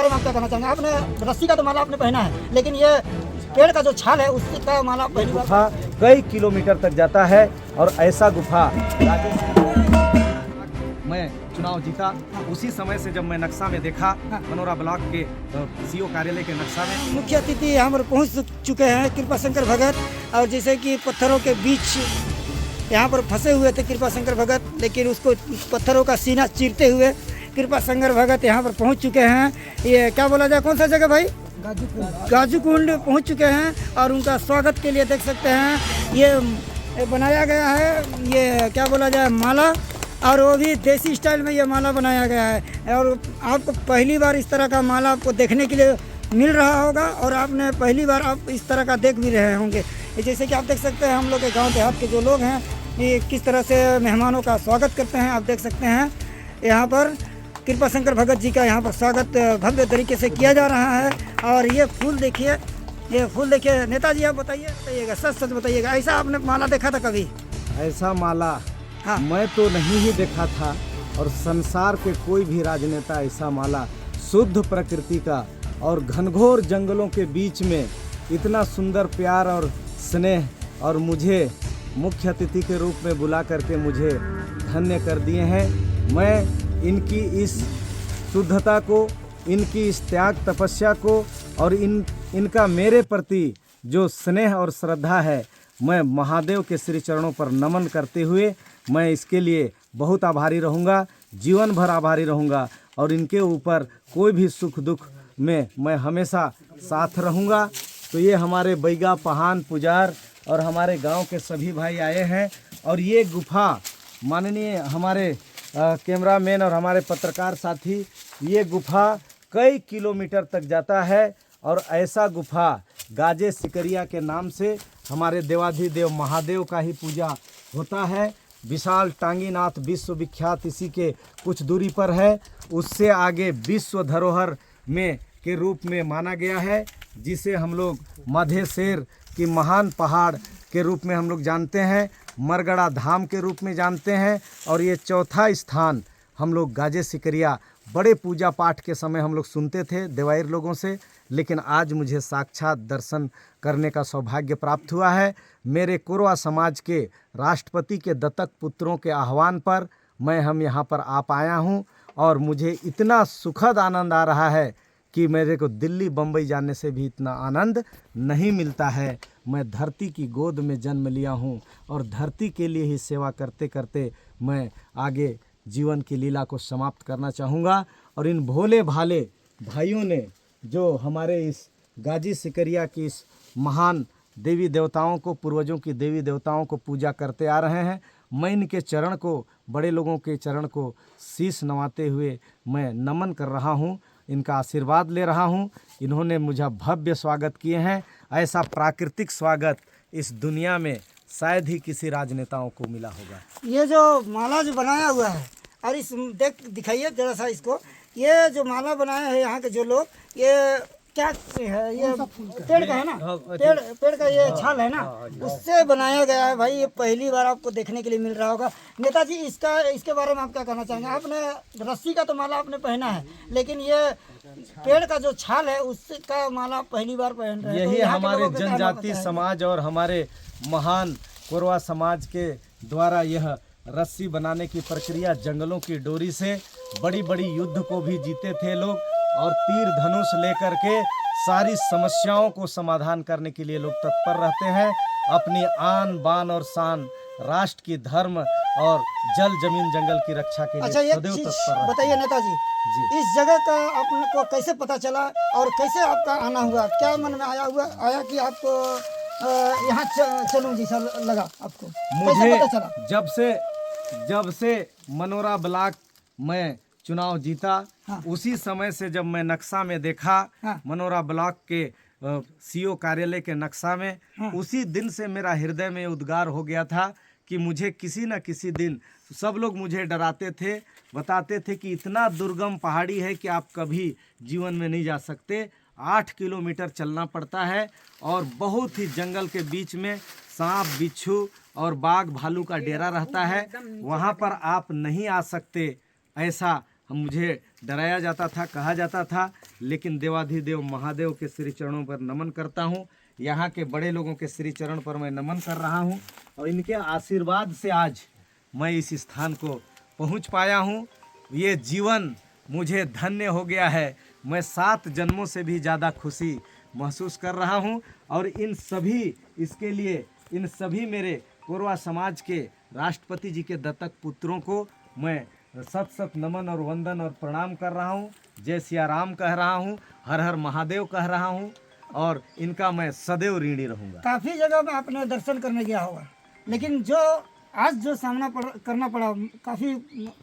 बारे में आप क्या कहना चाहेंगे? आपने रस्सी का तो माला आपने पहना है, लेकिन ये पेड़ का जो छाल है उसका माला पहली बार। गुफा कई किलोमीटर तक जाता है और ऐसा गुफा मैं चुनाव जीता उसी समय से जब मैं नक्शा में देखा, मनोरा ब्लॉक के सीओ कार्यालय के नक्शा में। मुख्य अतिथि यहाँ पर पहुँच चुके हैं कृपा शंकर भगत, और जैसे कि पत्थरों के बीच यहाँ पर फंसे हुए थे कृपा शंकर भगत, लेकिन उसको पत्थरों का सीना चीरते हुए कृपा शंकर भगत यहाँ पर पहुँच चुके हैं। ये क्या बोला जाए, कौन सा जगह भाई? गाजू कुंड पहुँच चुके हैं, और उनका स्वागत के लिए देख सकते हैं ये बनाया गया है, ये क्या बोला जाए, माला, और वो भी देसी स्टाइल में ये माला बनाया गया है। और आपको पहली बार इस तरह का माला आपको देखने के लिए मिल रहा होगा, और आपने पहली बार आप इस तरह का देख भी रहे होंगे। जैसे कि आप देख सकते हैं हम लोग के गांव देहात के जो लोग हैं ये किस तरह से मेहमानों का स्वागत करते हैं। आप देख सकते हैं यहाँ पर कृपा शंकर भगत जी का यहाँ पर स्वागत भव्य तरीके से किया जा रहा है। और ये फूल देखिए, ये फूल देखिए। नेताजी आप बताइएगा, सच सच बताइएगा, ऐसा आपने माला देखा था कभी? ऐसा माला हाँ। मैं तो नहीं ही देखा था, और संसार के कोई भी राजनेता ऐसा माला शुद्ध प्रकृति का और घनघोर जंगलों के बीच में इतना सुंदर प्यार और स्नेह, और मुझे मुख्य अतिथि के रूप में बुला करके मुझे धन्य कर दिए हैं। मैं इनकी इस शुद्धता को, इनकी इस त्याग तपस्या को, और इनका मेरे प्रति जो स्नेह और श्रद्धा है, मैं महादेव के श्री चरणों पर नमन करते हुए मैं इसके लिए बहुत आभारी रहूँगा, जीवन भर आभारी रहूँगा, और इनके ऊपर कोई भी सुख दुख में मैं हमेशा साथ रहूँगा। तो ये हमारे बैगा पहान पुजार और हमारे गांव के सभी भाई आए हैं, और ये गुफा माननीय हमारे कैमरामैन और हमारे पत्रकार साथी, ये गुफा कई किलोमीटर तक जाता है, और ऐसा गुफा गाजे सिकरिया के नाम से हमारे देवाधिदेव महादेव का ही पूजा होता है। विशाल टांगीनाथ विश्वविख्यात इसी के कुछ दूरी पर है, उससे आगे विश्व धरोहर में के रूप में माना गया है, जिसे हम लोग माधेश्वर की महान पहाड़ के रूप में हम लोग जानते हैं, मरगड़ा धाम के रूप में जानते हैं, और ये चौथा स्थान हम लोग गाजे सिकरिया बड़े पूजा पाठ के समय हम लोग सुनते थे देवायर लोगों से, लेकिन आज मुझे साक्षात दर्शन करने का सौभाग्य प्राप्त हुआ है। मेरे कोरवा समाज के राष्ट्रपति के दत्तक पुत्रों के आह्वान पर हम यहाँ पर आ पाया हूँ, और मुझे इतना सुखद आनंद आ रहा है कि मेरे को दिल्ली बम्बई जाने से भी इतना आनंद नहीं मिलता है। मैं धरती की गोद में जन्म लिया हूँ, और धरती के लिए ही सेवा करते करते मैं आगे जीवन की लीला को समाप्त करना चाहूँगा। और इन भोले भाले भाइयों ने जो हमारे इस गाजी सिकरिया की इस महान देवी देवताओं को, पूर्वजों की देवी देवताओं को पूजा करते आ रहे हैं, मैं इनके चरण को, बड़े लोगों के चरण को शीश नवाते हुए मैं नमन कर रहा हूँ, इनका आशीर्वाद ले रहा हूँ। इन्होंने मुझे भव्य स्वागत किए हैं। ऐसा प्राकृतिक स्वागत इस दुनिया में शायद ही किसी राजनेताओं को मिला होगा। ये जो माला जो बनाया हुआ है, और इस दिखाइए जरा सा इसको, ये जो माला बनाया है यहाँ के जो लोग, ये क्या है? ये पेड़ का है ना, पेड़ का ये छाल है ना, उससे बनाया गया है। भाई ये पहली बार आपको देखने के लिए मिल रहा होगा। नेताजी इसके बारे में आप क्या कहना चाहेंगे? आपने रस्सी का तो माला आपने पहना है, लेकिन ये पेड़ का जो छाल है उसका माला पहली बार पहन रहे हैं। यही हमारे जनजाति समाज और हमारे महान कोरवा समाज के द्वारा यह रस्सी बनाने की प्रक्रिया, जंगलों की डोरी से बड़ी बड़ी युद्ध को भी जीते थे लोग, और तीर धनुष लेकर के सारी समस्याओं को समाधान करने के लिए लोग तत्पर रहते हैं। अपनी आन बान और शान, राष्ट्र की धर्म और जल जमीन जंगल की रक्षा के लिए सदैव तत्पर रहते बताइए नेताजी जी, इस जगह का आपको कैसे पता चला, और कैसे आपका आना हुआ? क्या मन में आया कि आपको यहाँ चलूँ जैसा लगा आपको? मुझे पता चला? जब से मनोरा ब्लॉक में चुनाव जीता, हाँ। उसी समय से जब मैं नक्शा में देखा, हाँ। मनोरा ब्लॉक के सीओ कार्यालय के नक्शा में, हाँ। उसी दिन से मेरा हृदय में उद्गार हो गया था कि मुझे किसी न किसी दिन, सब लोग मुझे डराते थे, बताते थे कि इतना दुर्गम पहाड़ी है कि आप कभी जीवन में नहीं जा सकते, 8 किलोमीटर चलना पड़ता है, और बहुत ही जंगल के बीच में सांप बिच्छू और बाघ भालू का डेरा रहता है, वहाँ पर आप नहीं आ सकते, ऐसा मुझे डराया जाता था, कहा जाता था, लेकिन देवाधिदेव महादेव के श्री चरणों पर नमन करता हूँ। यहाँ के बड़े लोगों के श्री चरण पर मैं नमन कर रहा हूँ और इनके आशीर्वाद से आज मैं इस स्थान को पहुँच पाया हूँ। ये जीवन मुझे धन्य हो गया है। मैं 7 जन्मों से भी ज़्यादा खुशी महसूस कर रहा हूँ और इसके लिए इन सभी मेरे कोरवा समाज के राष्ट्रपति जी के दत्तक पुत्रों को मैं सत सत नमन और वंदन और प्रणाम कर रहा हूँ। जय सिया राम कह रहा हूँ, हर हर महादेव कह रहा हूँ और इनका मैं सदैव ऋणी रहूँगा। काफ़ी जगह में आपने दर्शन करने गया होगा, लेकिन जो आज जो करना पड़ा, काफ़ी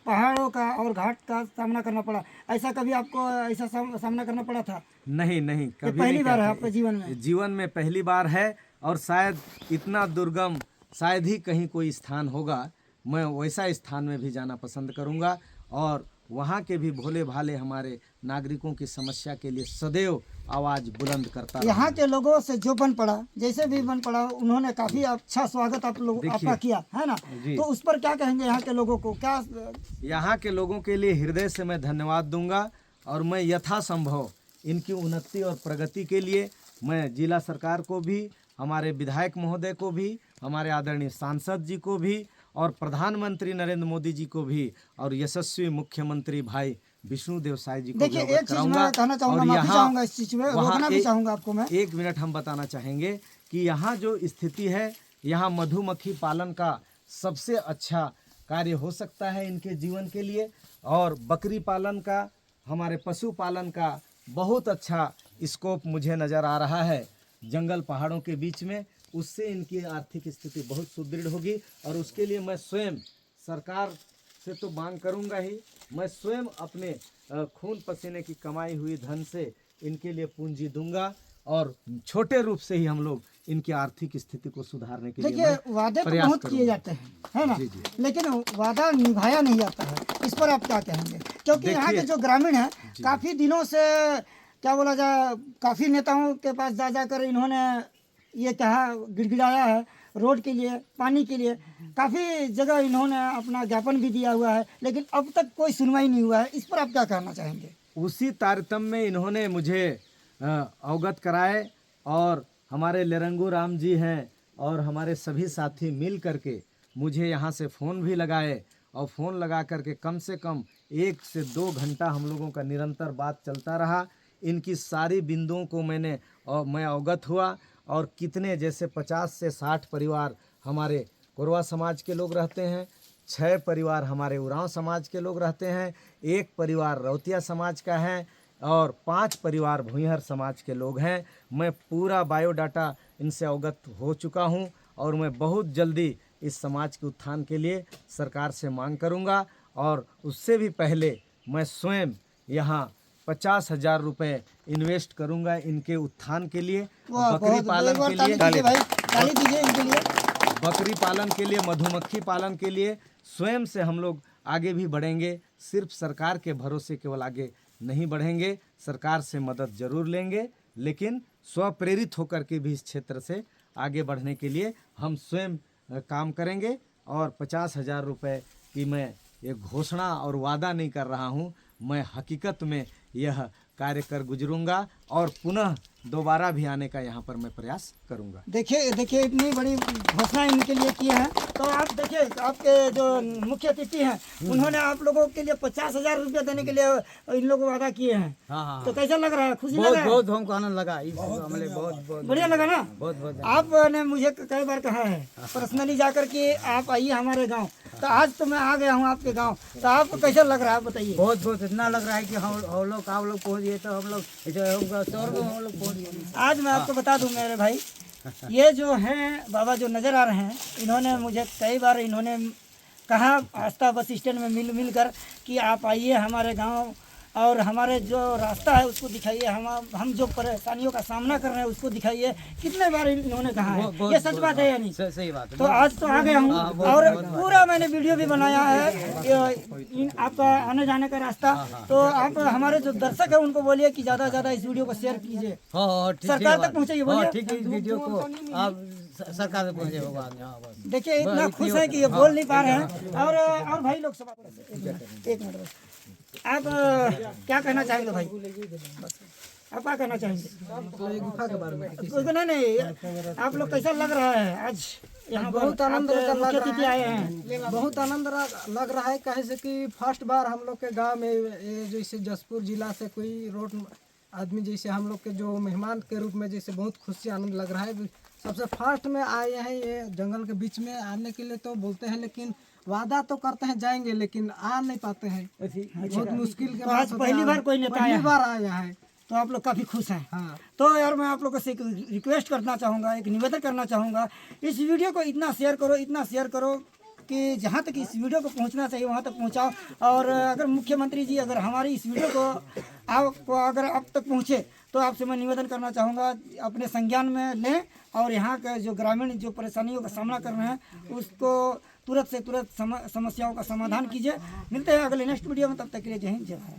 पहाड़ों का और घाट का सामना करना पड़ा, ऐसा कभी आपको ऐसा सामना करना पड़ा था? नहीं, कभी पहली बार है आपके जीवन में? जीवन में पहली बार है और शायद इतना दुर्गम शायद ही कहीं कोई स्थान होगा। मैं वैसा स्थान में भी जाना पसंद करूंगा और वहाँ के भी भोले भाले हमारे नागरिकों की समस्या के लिए सदैव आवाज़ बुलंद करता। यहाँ के लोगों से जो बन पड़ा, जैसे भी बन पड़ा, उन्होंने काफ़ी अच्छा स्वागत आपका किया है ना, तो उस पर क्या कहेंगे यहाँ के लोगों को? क्या यहाँ के लोगों के लिए हृदय से मैं धन्यवाद दूंगा और मैं यथासंभव इनकी उन्नति और प्रगति के लिए मैं जिला सरकार को भी, हमारे विधायक महोदय को भी, हमारे आदरणीय सांसद जी को भी और प्रधानमंत्री नरेंद्र मोदी जी को भी और यशस्वी मुख्यमंत्री भाई विष्णुदेव साय जी को देखिए, एक चीज मैं कहना चाहूंगा, माफी चाहूंगा इस चीज में, रोकना भी चाहूंगा आपको मैं। 1 मिनट हम बताना चाहेंगे कि यहाँ जो स्थिति है, यहाँ मधुमक्खी पालन का सबसे अच्छा कार्य हो सकता है इनके जीवन के लिए और बकरी पालन का, हमारे पशु पालन का बहुत अच्छा स्कोप मुझे नज़र आ रहा है जंगल पहाड़ों के बीच में। उससे इनकी आर्थिक स्थिति बहुत सुदृढ़ होगी और उसके लिए मैं स्वयं सरकार से तो मांग करूंगा ही, मैं स्वयं अपने खून पसीने की कमाई हुई धन से इनके लिए पूंजी दूंगा और छोटे रूप से ही हम लोग इनकी आर्थिक स्थिति को सुधारने के लिए देखिए, वादे तो बहुत किए जाते हैं, है ना, लेकिन वादा निभाया नहीं जाता है। इस पर आप क्या कहेंगे? क्योंकि यहाँ के जो ग्रामीण हैं काफ़ी दिनों से, क्या बोला जाए, काफ़ी नेताओं के पास जा जाकर इन्होंने ये कहा, गिड़गिड़ाया है रोड के लिए, पानी के लिए, काफ़ी जगह इन्होंने अपना ज्ञापन भी दिया हुआ है, लेकिन अब तक कोई सुनवाई नहीं हुआ है। इस पर आप क्या कहना चाहेंगे? उसी तारतम्य में इन्होंने मुझे अवगत कराए और हमारे लेरंगू राम जी हैं और हमारे सभी साथी मिल करके मुझे यहाँ से फ़ोन भी लगाए और फ़ोन लगा करके कम से कम 1 से 2 घंटा हम लोगों का निरंतर बात चलता रहा। इनकी सारी बिंदुओं को मैं अवगत हुआ और कितने, जैसे 50 से 60 परिवार हमारे कोरवा समाज के लोग रहते हैं, 6 परिवार हमारे उरांव समाज के लोग रहते हैं, 1 परिवार रौतिया समाज का है और 5 परिवार भुइहर समाज के लोग हैं। मैं पूरा बायोडाटा इनसे अवगत हो चुका हूं और मैं बहुत जल्दी इस समाज के उत्थान के लिए सरकार से मांग करूंगा और उससे भी पहले मैं स्वयं यहाँ 50,000 रुपये इन्वेस्ट करूंगा इनके उत्थान के लिए, बकरी पालन के लिए, बकरी पालन के लिए, मधुमक्खी पालन के लिए। स्वयं से हम लोग आगे भी बढ़ेंगे, सिर्फ सरकार के भरोसे केवल आगे नहीं बढ़ेंगे, सरकार से मदद जरूर लेंगे, लेकिन स्वप्रेरित होकर के भी इस क्षेत्र से आगे बढ़ने के लिए हम स्वयं काम करेंगे। और 50,000 रुपये की मैं ये घोषणा और वादा नहीं कर रहा हूँ, मैं हकीकत में यह कार्य कर गुजरूंगा और पुनः दोबारा भी आने का यहाँ पर मैं प्रयास करूंगा। देखिए इतनी बड़ी घोषणा इनके लिए की है, तो आप देखिए, आपके जो मुख्य अतिथि हैं उन्होंने आप लोगों के लिए 50,000 रुपया देने के लिए इन लोगों को वादा किए हैं। हाँ। तो कैसा लग रहा है? खुशी लग रहा है? बहुत हमको आनंद लगा, बहुत बढ़िया लगा ना? बहुत। आपने मुझे कई बार कहा है पर्सनली जाकर के आप आइए हमारे गाँव, तो आज तो मैं आ गया हूँ आपके गाँव, तो आपको कैसा लग रहा है बताइए? बहुत इतना लग रहा है कि हम लोग पहुँच गए, तो हम लोग आज मैं आपको बता दूं मेरे भाई, ये जो हैं बाबा जो नज़र आ रहे हैं, इन्होंने मुझे कई बार इन्होंने कहा आस्था बस स्टैंड में मिल कर कि आप आइए हमारे गांव और हमारे जो रास्ता है उसको दिखाइए, हम जो परेशानियों का सामना कर रहे हैं उसको दिखाइए। कितने बार इन्होंने कहा है, ये सच बात है या नहीं? सही बात है। तो आज तो आ गया हूँ और पूरा मैंने वीडियो भी बनाया है आपका आने जाने का रास्ता। तो आप हमारे जो दर्शक है उनको बोलिए कि ज़्यादा से ज़्यादा इस वीडियो को शेयर कीजिए, सरकार तक पहुँचाइए। बोलिए ठीक है, वीडियो को आप सरकार तक पहुँचे होगा। देखिए इतना खुश है कि ये बोल नहीं पा रहे हैं। और भाई लोग सब एक मिनट बस। आप क्या कहना चाहेंगे भाई? आप क्या कहना चाहेंगे? गुफा के बारे में नहीं, आप लोग कैसा लग रहा है आज यहाँ? बहुत आनंद लग मुख्य रहा अतिथि आए हैं। बहुत आनंद लग रहा है, कहे से कि फर्स्ट बार हम लोग के गांव में ये जैसे जसपुर जिला से कोई रोड आदमी जैसे हम लोग के जो मेहमान के रूप में जैसे बहुत खुशी आनंद लग रहा है। सबसे फर्स्ट में आए हैं ये जंगल के बीच में आने के लिए, तो बोलते हैं लेकिन वादा तो करते हैं जाएंगे, लेकिन आ नहीं पाते हैं, बहुत मुश्किल के तो आज पहली बार कोई नेता आया पहली बार आया है, तो आप लोग काफ़ी खुश हैं। हाँ। तो यार मैं आप लोगों से एक रिक्वेस्ट करना चाहूँगा, एक निवेदन करना चाहूँगा, इस वीडियो को इतना शेयर करो कि जहाँ तक इस वीडियो को पहुँचना चाहिए वहाँ तक पहुँचाओ। और अगर मुख्यमंत्री जी अगर हमारी इस वीडियो को आपको अगर अब तक पहुँचे तो आपसे मैं निवेदन करना चाहूँगा अपने संज्ञान में लें और यहाँ के जो ग्रामीण जो परेशानियों का सामना कर रहे हैं उसको तुरंत से तुरंत समस्याओं का समाधान कीजिए। मिलते हैं अगले नेक्स्ट वीडियो में, तब तक के लिए जय हिंद जय भारत।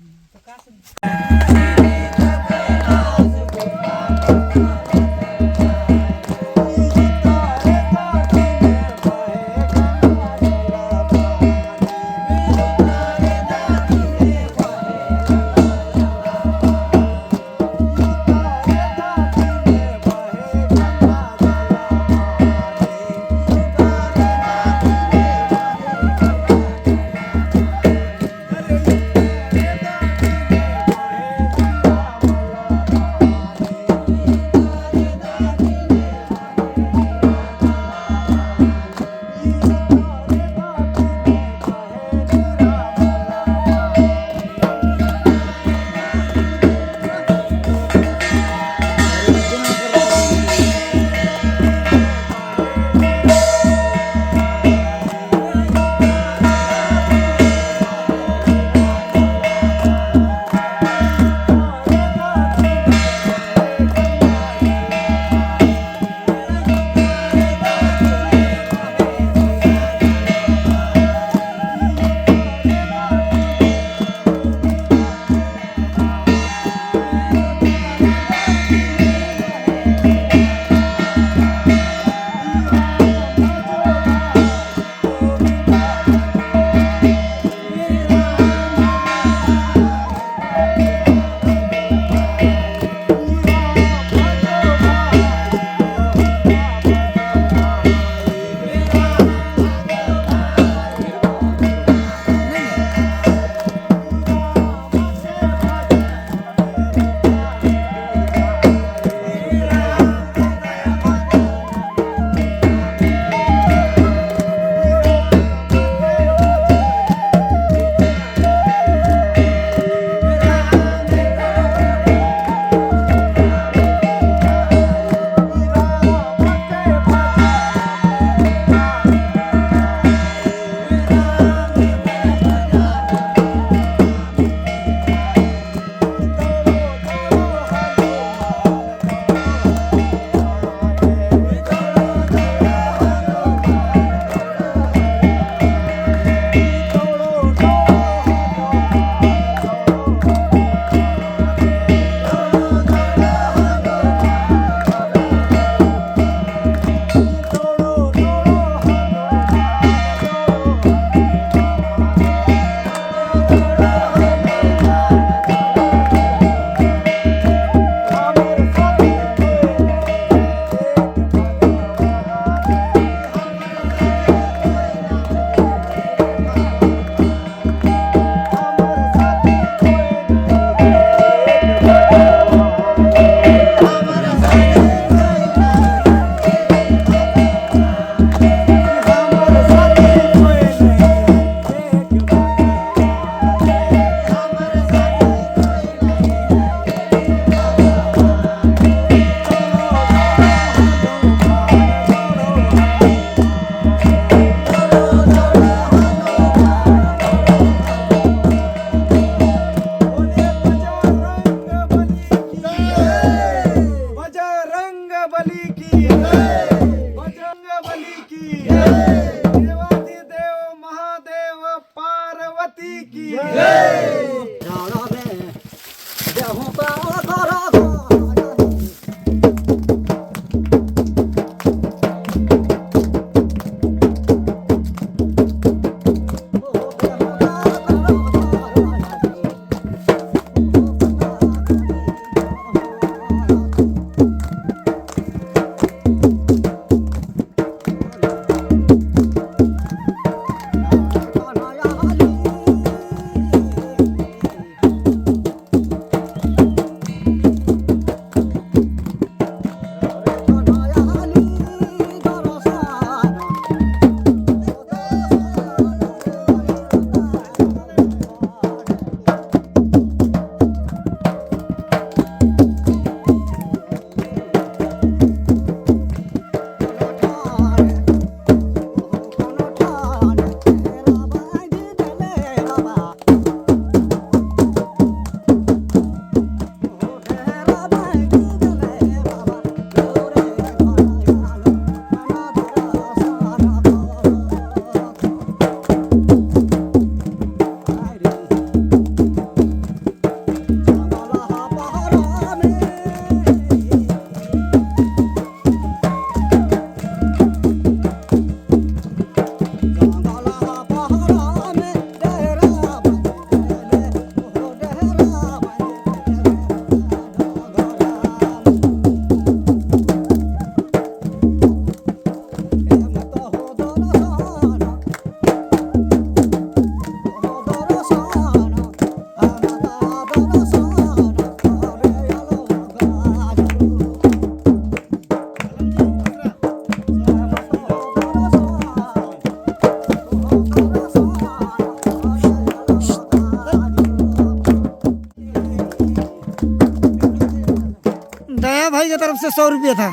दया भाई की तरफ से 100 रुपये था।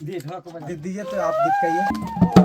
दीजिए तो आप दिखाइए।